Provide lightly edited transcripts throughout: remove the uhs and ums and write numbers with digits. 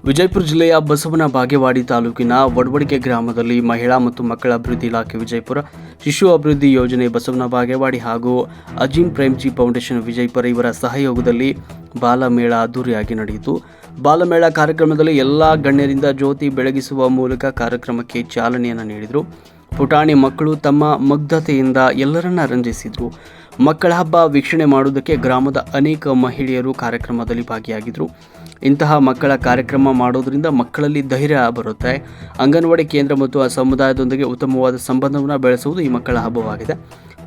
ವಿಜಯಪುರ ಜಿಲ್ಲೆಯ ಬಸವನ ಬಾಗೇವಾಡಿ ತಾಲೂಕಿನ ವಡವಡಿಗೆ ಗ್ರಾಮದಲ್ಲಿ ಮಹಿಳಾ ಮತ್ತು ಮಕ್ಕಳ ಅಭಿವೃದ್ಧಿ ಇಲಾಖೆ ವಿಜಯಪುರ, ಶಿಶು ಅಭಿವೃದ್ಧಿ ಯೋಜನೆ ಬಸವನ ಬಾಗೇವಾಡಿ ಹಾಗೂ ಅಜೀಂ ಪ್ರೇಮ್ಜಿ ಫೌಂಡೇಶನ್ ವಿಜಯಪುರ ಇವರ ಸಹಯೋಗದಲ್ಲಿ ಬಾಲಮೇಳ ಅದ್ದೂರಿಯಾಗಿ ನಡೆಯಿತು. ಬಾಲಮೇಳ ಕಾರ್ಯಕ್ರಮದಲ್ಲಿ ಎಲ್ಲ ಗಣ್ಯರಿಂದ ಜ್ಯೋತಿ ಬೆಳಗಿಸುವ ಮೂಲಕ ಕಾರ್ಯಕ್ರಮಕ್ಕೆ ಚಾಲನೆಯನ್ನು ನೀಡಿದರು. ಪುಟಾಣಿ ಮಕ್ಕಳು ತಮ್ಮ ಮುಗ್ಧತೆಯಿಂದ ಎಲ್ಲರನ್ನ ರಂಜಿಸಿದರು. ಮಕ್ಕಳ ಹಬ್ಬ ವೀಕ್ಷಣೆ ಮಾಡುವುದಕ್ಕೆ ಗ್ರಾಮದ ಅನೇಕ ಮಹಿಳೆಯರು ಕಾರ್ಯಕ್ರಮದಲ್ಲಿ ಭಾಗಿಯಾಗಿದ್ದರು. ಇಂತಹ ಮಕ್ಕಳ ಕಾರ್ಯಕ್ರಮ ಮಾಡೋದ್ರಿಂದ ಮಕ್ಕಳಲ್ಲಿ ಧೈರ್ಯ ಬರುತ್ತೆ. ಅಂಗನವಾಡಿ ಕೇಂದ್ರ ಮತ್ತು ಆ ಸಮುದಾಯದೊಂದಿಗೆ ಉತ್ತಮವಾದ ಸಂಬಂಧವನ್ನು ಬೆಳೆಸುವುದು ಈ ಮಕ್ಕಳ ಹಬ್ಬವಾಗಿದೆ.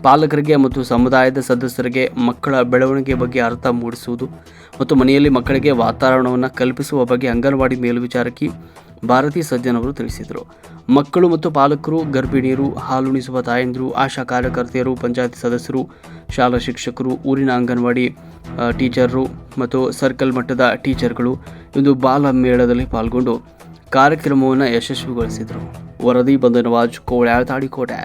ಪಾಲಕರಿಗೆ ಮತ್ತು ಸಮುದಾಯದ ಸದಸ್ಯರಿಗೆ ಮಕ್ಕಳ ಬೆಳವಣಿಗೆ ಬಗ್ಗೆ ಅರ್ಥ ಮೂಡಿಸುವುದು ಮತ್ತು ಮನೆಯಲ್ಲಿ ಮಕ್ಕಳಿಗೆ ವಾತಾವರಣವನ್ನು ಕಲ್ಪಿಸುವ ಬಗ್ಗೆ ಅಂಗನವಾಡಿ ಮೇಲ್ವಿಚಾರಕಿ ಭಾರತಿ ಸಜ್ಜನ್ ಅವರು ತಿಳಿಸಿದರು. ಮಕ್ಕಳು ಮತ್ತು ಪಾಲಕರು, ಗರ್ಭಿಣಿಯರು, ಹಾಲುಣಿಸುವ ತಾಯಂದಿರು, ಆಶಾ ಕಾರ್ಯಕರ್ತೆಯರು, ಪಂಚಾಯತ್ ಸದಸ್ಯರು, ಶಾಲಾ ಶಿಕ್ಷಕರು, ಊರಿನ ಅಂಗನವಾಡಿ ಟೀಚರ್ರು ಮತ್ತು ಸರ್ಕಲ್ ಮಟ್ಟದ ಟೀಚರ್ಗಳು ಇಂದು ಬಾಲ ಮೇಳದಲ್ಲಿ ಪಾಲ್ಗೊಂಡು ಕಾರ್ಯಕ್ರಮವನ್ನು ಯಶಸ್ವಿಗೊಳಿಸಿದರು. ವರದಿ ಬಂದ ನವಾಜ್ ಕೋಳೆ, ತಾಳಿಕೋಟೆ.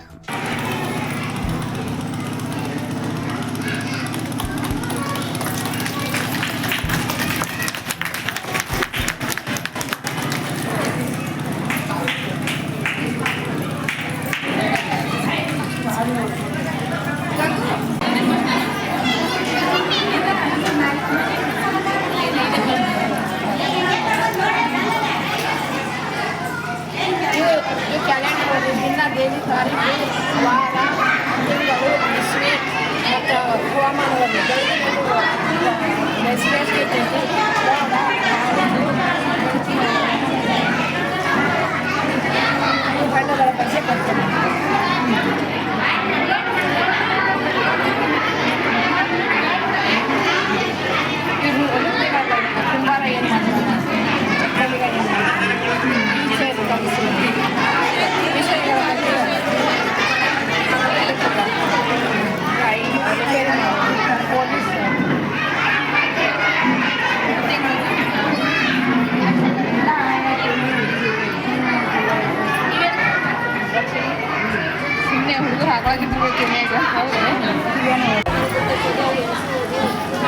ಡೈಲಿ ತಾರೀಕು, ವಾರ, ತಿಂಗಳು, ಇಸ್ವಿ ಮತ್ತು ಹವಾಮಾನವನ್ನು ಬೇಸಿಗೆ ಹಣ್ಣುಗಳ ಬಗ್ಗೆ ಬರ್ತದೆ. ಇದು ಕುಂಬಾರ ಏನು ಮಾಡ್ತಾರೆ, ಚಕ್ಕಲಿಗ ಏನು ಸುಮ್ಮನೆ ಹುಡುಗರು ಹಾಗಾಗಿರ್ಬೇಕು.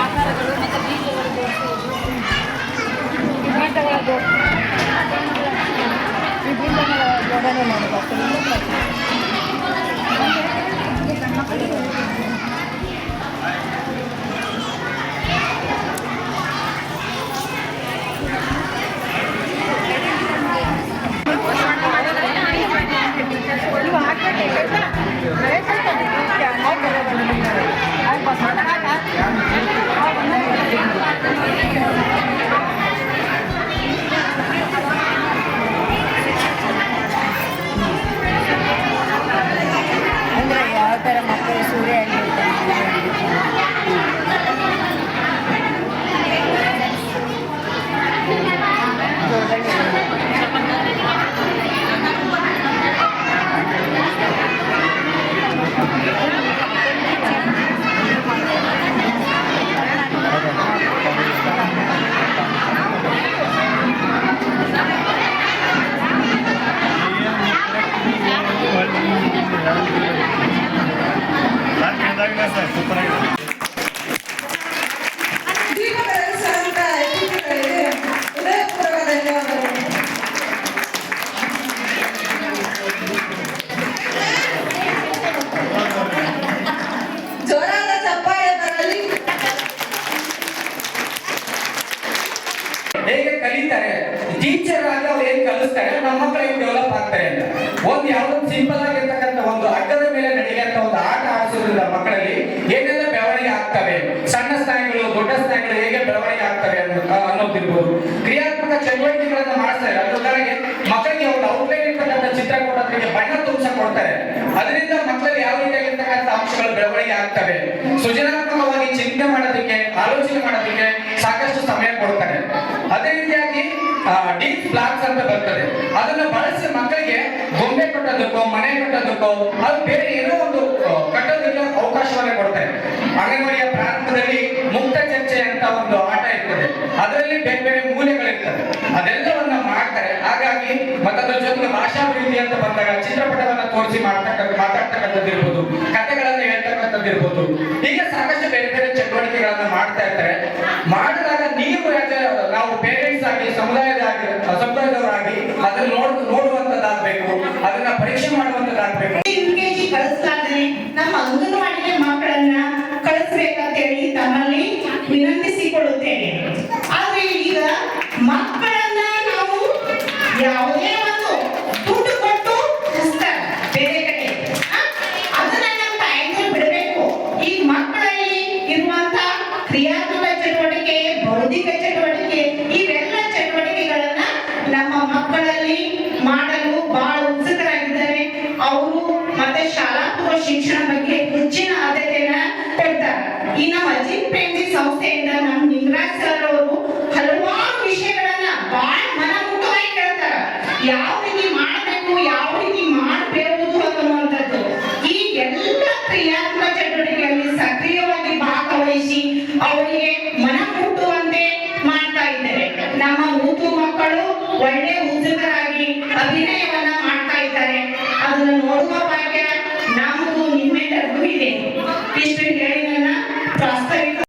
ಆಕಾರಗಳು ಮತ್ತು ಬೀಜಗಳು ವಿಭಿನ್ನ ಜೋಡಣೆ ಮಾಡಬೇಕು. ಅಂದರೆ ಯಾವ ಥರ ಮಕ್ಕಳು ಸೂರ್ಯ ಹೇಗೆ ಕಲಿತಾರೆ, ಟೀಚರ್ ಆಗಿ ಅವ್ರು ಏನ್ ಕಲಿಸ್ತಾರೆ, ನಮ್ಮ ಮಕ್ಕಳು ಹೇಗೆ ಡೆವಲಪ್ ಆಗ್ತಾರೆ ಅಂತ ಒಂದು ಯಾವ್ದೊಂದು ಸಿಂಪಲ್ ಆಗಿರ್ತಕ್ಕಂಥ ಒಂದು ಅಡ್ಡದ ಮೇಲೆ ನಡೆಯುವಂತ ಒಂದು ಆಟ ಆಡಿಸೋದ್ರಿಂದ ಮಕ್ಕಳಲ್ಲಿ ಏನೆಲ್ಲ ಬೆಳವಣಿಗೆ ಆಗ್ತವೆ, ಸಣ್ಣ ಸ್ನಾಯುಗಳು, ದೊಡ್ಡ ಸ್ನಾಯುಗಳು ಹೇಗೆ ಬೆಳವಣಿಗೆ ಆಗ್ತವೆ ಅನ್ನೋದಿರ್ಬೋದು. ಕ್ರಿಯಾತ್ಮಕ ಚಟುವಟಿಕೆಗಳನ್ನ ಮಾಡಿಸ್ತಾರೆ. ಅದರೊಳಗೆ ಮಕ್ಕಳಿಗೆ ಒಂದು ಔಟ್ಲೈನ್ ಇರ್ತಕ್ಕಂಥ ಚಿತ್ರ ಕೊಡೋದ್ರಿಗೆ ಬಣ್ಣ ತುಂಬಿಸ ಕೊಡ್ತಾರೆ. ಅದರಿಂದ ಮಕ್ಕಳಲ್ಲಿ ಯಾವ ರೀತಿಯಾಗಿರ್ತಕ್ಕಂಥ ಅಂಶಗಳು ಬೆಳವಣಿಗೆ ಆಗ್ತವೆ. ಸೃಜನಾತ್ಮಕವಾಗಿ ಚಿಂತನೆ ಮಾಡೋದಕ್ಕೆ, ಆಲೋಚನೆ ಮಾಡೋದಕ್ಕೆ ಸಾಕಷ್ಟು ಸಮಯ ಕೊಡ್ತಾರೆ. ಅದೇ ರೀತಿಯಾಗಿ ಡೀಪ್ ಬ್ಲಾಕ್ಸ್ ಅಂತ ಬರ್ತದೆ. ಅದನ್ನ ಬಳಸಿ ಮಕ್ಕಳಿಗೆ ಗೊಂಬೆ ಕಟ್ಟೋದಕ್ಕೋ, ಮನೆ ಕಟ್ಟೋದಕ್ಕೋ, ಅದು ಬೇರೆ ಏನೋ ಒಂದು ಕಟ್ಟೋದಕ್ಕೆ ಅವಕಾಶವನ್ನ ಕೊಡ್ತಾರೆ. ಅಂಗನವಾಡಿಯ ಪ್ರಾರಂಭದಲ್ಲಿ ಮುಕ್ತ ಚರ್ಚೆ ಅಂತ ಒಂದು ಆಟ ಇರ್ತದೆ. ಅದರಲ್ಲಿ ಬೇರೆ ಬೇರೆ ಮೂಲೆಗಳಿರ್ತದೆ. ಅದೆಲ್ಲವನ್ನ ಮಾಡ್ತಾರೆ. ಹಾಗಾಗಿ ಮತ್ತದ್ರ ಜೊತೆಗೆ ಭಾಷಾಭಿವೃದ್ಧಿ ಅಂತ ಬಂದಾಗ ಚಿತ್ರಪಟವನ್ನ ತೋರಿಸಿ ಮಾತಾಡ್ತಕ್ಕಂಥದ್ದಿರ್ಬೋದು, ಕಥೆಗಳನ್ನ ಹೇಳ್ತಕ್ಕಂಥದ್ದಿರ್ಬೋದು, ಹೀಗೆ ಸಾಕಷ್ಟು ಬೇರೆ ಬೇರೆ ಚಟುವಟಿಕೆಗಳನ್ನ ಮಾಡ್ತಾ ಇರ್ತಾರೆ. ಮಾಡಿದಾಗ ನಾವು ಪೇರೆಂಟ್ಸ್ ಆಗಿ, ಸಮುದಾಯದ ಅದನ್ನ ನೋಡುವಂತದ್ದಾಗಬೇಕು, ಅದನ್ನ ಪರೀಕ್ಷೆ ಮಾಡುವಂತದ್ದಾಗಬೇಕು. UKG ಕಳಿಸ್ಲಾದ್ರೆ ನಮ್ಮ ಅಂಗನವಾಡಿಗೆ ಮಕ್ಕಳನ್ನ ಕಳಿಸ್ಬೇಕಂತ ಹೇಳಿ ತಮ್ಮಲ್ಲಿ ವಿನಂತಿಸಿಕೊಳ್ಳುತ್ತೇನೆ. ಆದ್ರೆ ಈಗ ಮಕ್ಕಳನ್ನ ನಾವು ಯಾವುದೇ ಒಂದು ದುಡ್ಡು ಕೊಟ್ಟು ಕಳಿಸ್ತಾರೆ ಬೇರೆ ಕಡೆ, ಅದನ್ನ ನಮ್ಮ ತಾಯಿಗೆ ಬಿಡಬೇಕು. ಈ ಮಕ್ಕಳಲ್ಲಿ ಇರುವಂತ ಕ್ರಿಯಾತ್ಮಕ ಚಟುವಟಿಕೆ, ಬೌದ್ಧಿಕ ಚಟುವಟಿಕೆ, ಇವೆಲ್ಲ ಚಟುವಟಿಕೆಗಳನ್ನ ನಮ್ಮ ಮಕ್ಕಳಲ್ಲಿ ಮಾಡಲು ಬಹಳ ಉತ್ಸುಕರಾಗಿದ್ದಾರೆ. ಅವರು ಮತ್ತೆ ಶಾಲಾ ಪೂರ್ವ ಶಿಕ್ಷಣ ಬಗ್ಗೆ ಹೆಚ್ಚಿನ ಆದ್ಯತೆಯನ್ನ ಕೊಡ್ತಾರೆ. ಈ ನಮ್ಮ ಅಜಿತ್ ಪ್ರೇಮ್ಜಿ ಸಂಸ್ಥೆಯಿಂದ ನಮ್ಮ ನಿಂಗರಾಜ್ ಸರ್ ಅವರು ಹಲವಾರು ವಿಷಯಗಳನ್ನ ಬಹಳ ಮನಮುಟ್ಟವಾಗಿ ಹೇಳ್ತಾರೆ. ಯಾವ ರೀತಿ ಮಾಡಬೇಕು, ಯಾವ ರೀತಿ ಮಾಡಬೇಕು ಅನ್ನುವಂಥದ್ದು. ಈ ಎಲ್ಲ ಕ್ರಿಯಾತ್ಮಕ ಚಟುವಟಿಕೆಯಲ್ಲಿ ಸಕ್ರಿಯವಾಗಿ ಭಾಗವಹಿಸಿ ಅವರಿಗೆ ಮನ ಮುಟ್ಟುವಂತೆ ಮಾಡ್ತಾ ಇದ್ದಾರೆ. ನಮ್ಮ ಮೂತು ಮಕ್ಕಳು ಒಳ್ಳೆ